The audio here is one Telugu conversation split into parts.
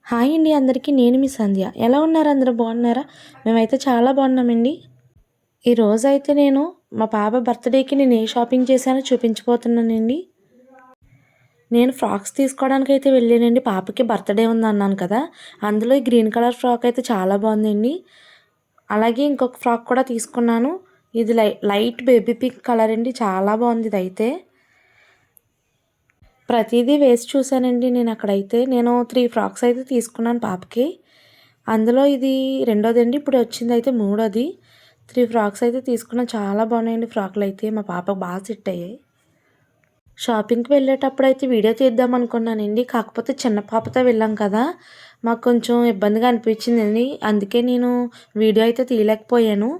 హాయ్ అండి అందరికీ. నేను మీ సంధ్య. ఎలా ఉన్నారు అందరూ? బాగున్నారా? మేమైతే చాలా బాగున్నామండి. ఈరోజైతే నేను మా పాప బర్త్డేకి నేను ఏ షాపింగ్ చేశానో చూపించబోతున్నానండి. నేను ఫ్రాక్స్ తీసుకోవడానికైతే వెళ్ళానండి. పాపకి బర్త్డే ఉందన్నాను కదా, అందులో ఈ గ్రీన్ కలర్ ఫ్రాక్ అయితే చాలా బాగుందండి. అలాగే ఇంకొక ఫ్రాక్ కూడా తీసుకున్నాను. ఇది లైట్ బేబీ పింక్ కలర్ అండి. చాలా బాగుంది ఇదైతే. ప్రతిదీ వేసి చూశానండి నేను అక్కడైతే. నేను 3 ఫ్రాక్స్ అయితే తీసుకున్నాను పాపకి. అందులో ఇది రెండోదండి. ఇప్పుడు వచ్చిందయితే మూడోది. 3 ఫ్రాక్స్ అయితే తీసుకున్నాను. చాలా బాగున్నాయండి ఫ్రాక్లు అయితే. మా పాపకు బాగా సెట్ అయ్యాయి. షాపింగ్కి వెళ్ళేటప్పుడు అయితే వీడియో తీద్దాం అనుకున్నానండి. కాకపోతే చిన్న పాపతో వెళ్ళాం కదా, మాకు కొంచెం ఇబ్బందిగా అనిపించిందండి. అందుకే నేను వీడియో అయితే తీయలేకపోయాను.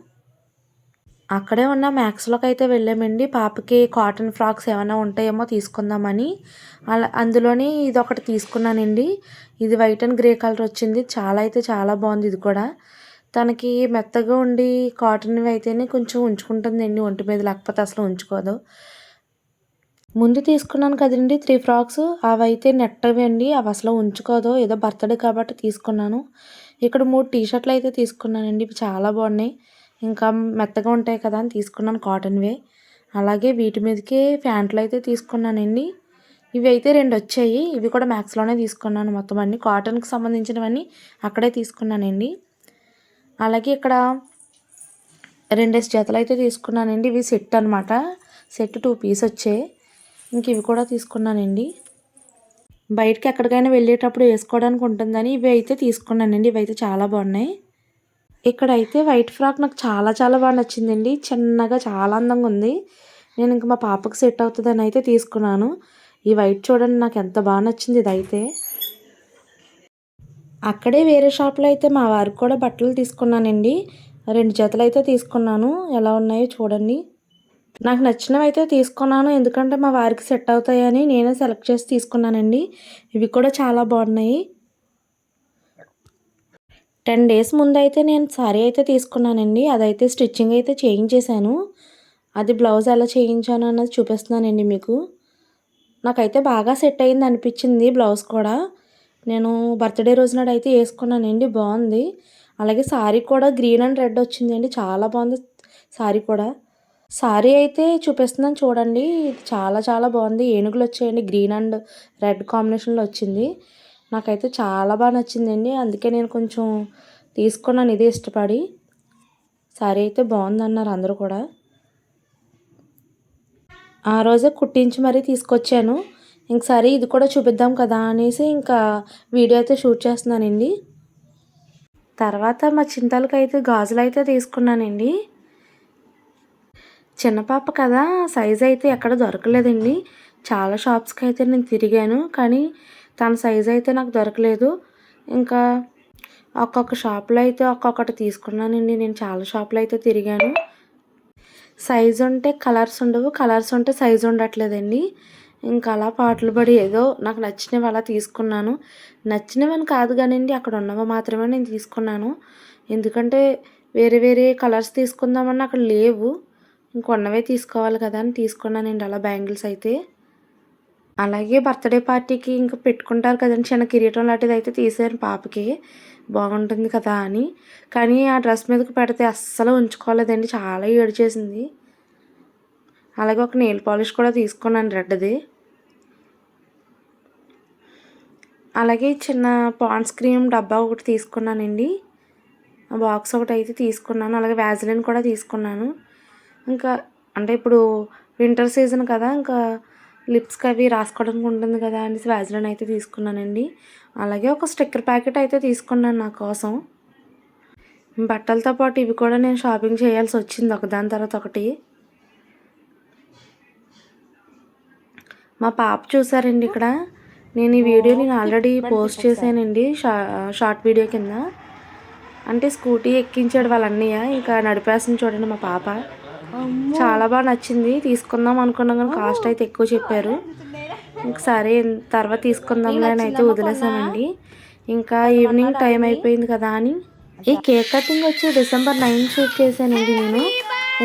అక్కడే ఉన్న మ్యాక్స్లోకి అయితే వెళ్ళామండి. పాపకి కాటన్ ఫ్రాక్స్ ఏమైనా ఉంటాయేమో తీసుకుందామని. అందులోని ఇది ఒకటి తీసుకున్నానండి. ఇది వైట్ అండ్ గ్రే కలర్ వచ్చింది. చాలా బాగుంది ఇది కూడా. తనకి మెత్తగా ఉండి కాటన్వి అయితేనే కొంచెం ఉంచుకుంటుందండి ఒంటి మీద, లేకపోతే అసలు ఉంచుకోదు. ముందు తీసుకున్నాను కదండి 3 ఫ్రాక్స్, అవి అయితే నెట్టవి అండి. అవి అసలు ఉంచుకోదు. ఏదో బర్త్డే కాబట్టి తీసుకున్నాను. ఇక్కడ 3 టీషర్ట్లు అయితే తీసుకున్నానండి. ఇవి చాలా బాగున్నాయి. ఇంకా మెత్తగా ఉంటాయి కదా అని తీసుకున్నాను కాటన్వే. అలాగే వీటి మీదకే ప్యాంట్లు అయితే తీసుకున్నానండి. ఇవి అయితే 2 వచ్చాయి. ఇవి కూడా మ్యాక్స్లోనే తీసుకున్నాను. మొత్తం అన్నీ కాటన్కి సంబంధించినవన్నీ అక్కడే తీసుకున్నానండి. అలాగే ఇక్కడ 2 జతలు అయితే తీసుకున్నానండి. ఇవి సెట్ అనమాట. సెట్ 2 పీస్ వచ్చాయి. ఇంక ఇవి కూడా తీసుకున్నానండి. బయటకి ఎక్కడికైనా వెళ్ళేటప్పుడు వేసుకోవడానికి ఉంటుందని ఇవి అయితే తీసుకున్నానండి. ఇవి అయితే చాలా బాగున్నాయి. ఇక్కడైతే వైట్ ఫ్రాక్ నాకు చాలా బాగా నచ్చిందండి. చిన్నగా చాలా అందంగా ఉంది. నేను ఇంక మా పాపకు సెట్ అవుతుందని అయితే తీసుకున్నాను. ఈ వైట్ చూడండి నాకు ఎంత బాగా నచ్చింది ఇదైతే. అక్కడే వేరే షాప్లో అయితే మా వారికి కూడా బట్టలు తీసుకున్నానండి. 2 జతలు అయితే తీసుకున్నాను. ఎలా ఉన్నాయో చూడండి. నాకు నచ్చినవి అయితే తీసుకున్నాను. ఎందుకంటే మా వారికి సెట్ అవుతాయని నేనే సెలెక్ట్ చేసి తీసుకున్నానండి. ఇవి కూడా చాలా బాగున్నాయి. 10 డేస్ ముందైతే నేను శారీ అయితే తీసుకున్నానండి. అదైతే స్టిచ్చింగ్ అయితే చేయించేశాను. అది బ్లౌజ్ ఎలా చేయించాను అన్నది చూపిస్తున్నానండి మీకు. నాకైతే బాగా సెట్ అయింది అనిపించింది బ్లౌజ్ కూడా. నేను బర్త్డే రోజు నాడు అయితే వేసుకున్నానండి. బాగుంది. అలాగే శారీ కూడా గ్రీన్ అండ్ రెడ్ వచ్చిందండి. చాలా బాగుంది శారీ కూడా. శారీ అయితే చూపిస్తున్నాను చూడండి. ఇది చాలా బాగుంది. ఏనుగులు వచ్చాయండి. గ్రీన్ అండ్ రెడ్ కాంబినేషన్లో వచ్చింది. నాకైతే చాలా బాగా నచ్చిందండి. అందుకే నేను కొంచెం తీసుకున్నాను ఇదే ఇష్టపడి. శారీ అయితే బాగుందన్నారు అందరూ కూడా. ఆ రోజే కుట్టించి మరీ తీసుకొచ్చాను. ఇంక సరే ఇది కూడా చూపిద్దాం కదా అనేసి ఇంకా వీడియో అయితే షూట్ చేస్తున్నానండి. తర్వాత మా చింతలకైతే గాజులు అయితే తీసుకున్నానండి. చిన్న పాప కదా, సైజ్ అయితే ఎక్కడ దొరకలేదండి. చాలా షాప్స్కి అయితే నేను తిరిగాను, కానీ తన సైజ్ అయితే నాకు దొరకలేదు. ఇంకా ఒక్కొక్క షాప్లో అయితే ఒక్కొక్కటి తీసుకున్నానండి. నేను చాలా షాపులు అయితే తిరిగాను. సైజు ఉంటే కలర్స్ ఉండవు, కలర్స్ ఉంటే సైజు ఉండట్లేదండి. ఇంకా అలా పాటలు పడి ఏదో నాకు నచ్చినవి అలా తీసుకున్నాను. నచ్చినవని కాదు కానివ్వండి, అక్కడ ఉన్నవి మాత్రమే నేను తీసుకున్నాను. ఎందుకంటే వేరే కలర్స్ తీసుకుందామన్నా అక్కడ లేవు. ఇంకొన్నవే తీసుకోవాలి కదా అని తీసుకున్నానండి అలా బ్యాంగిల్స్ అయితే. అలాగే బర్త్డే పార్టీకి ఇంకా పెట్టుకుంటారు కదండి, చిన్న కిరీటం లాంటిది అయితే తీసాను పాపకి, బాగుంటుంది కదా అని. కానీ ఆ డ్రెస్ మీదకి పెడితే అస్సలు ఉంచుకోలేదండి. చాలా ఏడ్చేసింది. అలాగే ఒక నెయిల్ పాలిష్ కూడా తీసుకున్నాను రెడ్ది. అలాగే చిన్న పాండ్స్ క్రీమ్ డబ్బా ఒకటి తీసుకున్నానండి. బాక్స్ ఒకటి అయితే తీసుకున్నాను. అలాగే వ్యాజిలిన్ కూడా తీసుకున్నాను. ఇంకా అంటే ఇప్పుడు వింటర్ సీజన్ కదా, ఇంకా లిప్స్కి అవి రాసుకోవడానికి ఉంటుంది కదా అనేసి వ్యాజిలిన్ అయితే తీసుకున్నానండి. అలాగే ఒక స్టిక్కర్ ప్యాకెట్ అయితే తీసుకున్నాను నా కోసం. బట్టలతో పాటు ఇవి కూడా నేను షాపింగ్ చేయాల్సి వచ్చింది ఒకదాని తర్వాత ఒకటి. మా పాప చూసారండి ఇక్కడ. నేను ఈ వీడియోని ఆల్రెడీ పోస్ట్ చేశానండి షార్ట్ వీడియో కింద. అంటే స్కూటీ ఎక్కించాడు వాళ్ళ అన్నయ్య, ఇంకా నడిపేస్తుంది చూడండి మా పాప. చాలా బాగా నచ్చింది. తీసుకుందాం అనుకున్నాం కానీ కాస్ట్ అయితే ఎక్కువ చెప్పారు. ఇంక సరే తర్వాత తీసుకుందాంలే అని అయితే వదిలేసామండి. ఇంకా ఈవినింగ్ టైం అయిపోయింది కదా అని ఈ కేక్ కటింగ్ వచ్చి December 9 షూట్ చేశానండి నేను.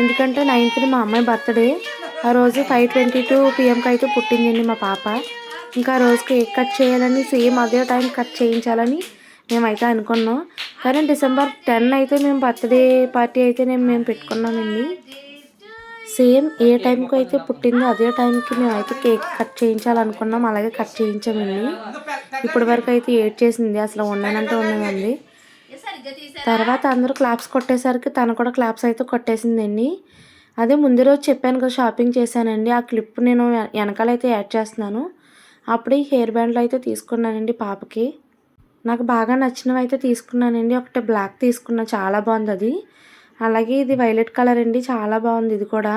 ఎందుకంటే 9th మా అమ్మాయి బర్త్డే. ఆ రోజు 5:22 PM అయితే పుట్టిందండి మా పాప. ఇంకా రోజు కేక్ కట్ చేయాలని సేమ్ అదే టైం కట్ చేయించాలని మేమైతే అనుకున్నాం. కానీ December 10 అయితే మేము బర్త్డే పార్టీ అయితే మేము పెట్టుకున్నామండి. సేమ్ ఏ టైంకి అయితే పుట్టిందో అదే టైంకి మేమైతే కేక్ కట్ చేయించాలనుకున్నాం. అలాగే కట్ చేయించామండి. ఇప్పటి వరకు అయితే ఏడ్చేసింది, అసలు ఉండనంటే ఉండదండి. తర్వాత అందరూ క్లాప్స్ కొట్టేసరికి తను కూడా క్లాప్స్ అయితే కొట్టేసిందండి. అదే ముందు రోజు చెప్పాను కదా షాపింగ్ చేశానండి, ఆ క్లిప్ నేను వెనకాలైతే యాడ్ చేస్తున్నాను. అప్పుడే హెయిర్ బ్యాండ్లు అయితే తీసుకున్నానండి పాపకి. నాకు బాగా నచ్చినవి అయితే తీసుకున్నానండి. ఒకటి బ్లాక్ తీసుకున్నా, చాలా బాగుంది అది. అలాగే ఇది వైలెట్ కలర్ అండి, చాలా బాగుంది ఇది కూడా.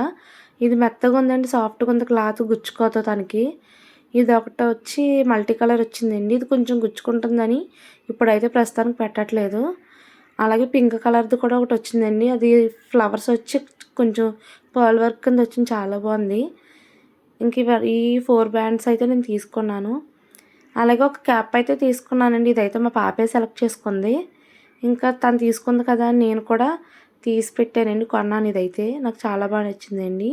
ఇది మెత్తగా ఉందండి, సాఫ్ట్గా ఉంది క్లాత్, గుచ్చుకోదు తనకి. ఇది ఒకటి వచ్చి మల్టీ కలర్ వచ్చిందండి, ఇది కొంచెం గుచ్చుకుంటుందని ఇప్పుడైతే ప్రస్తుతానికి పెట్టట్లేదు. అలాగే పింక్ కలర్ది కూడా ఒకటి వచ్చిందండి, అది ఫ్లవర్స్ వచ్చి కొంచెం పర్ల్ వర్క్ కింద వచ్చింది, చాలా బాగుంది. ఇంక ఈ 4 బ్యాండ్స్ అయితే నేను తీసుకున్నాను. అలాగే ఒక క్యాప్ అయితే తీసుకున్నానండి, ఇదైతే మా పాపే సెలెక్ట్ చేసుకుంది. ఇంకా తను తీసుకుంది కదా అని నేను కూడా తీసి పెట్టానండి, కొన్నాను. ఇదైతే నాకు చాలా బాగా నచ్చిందండి.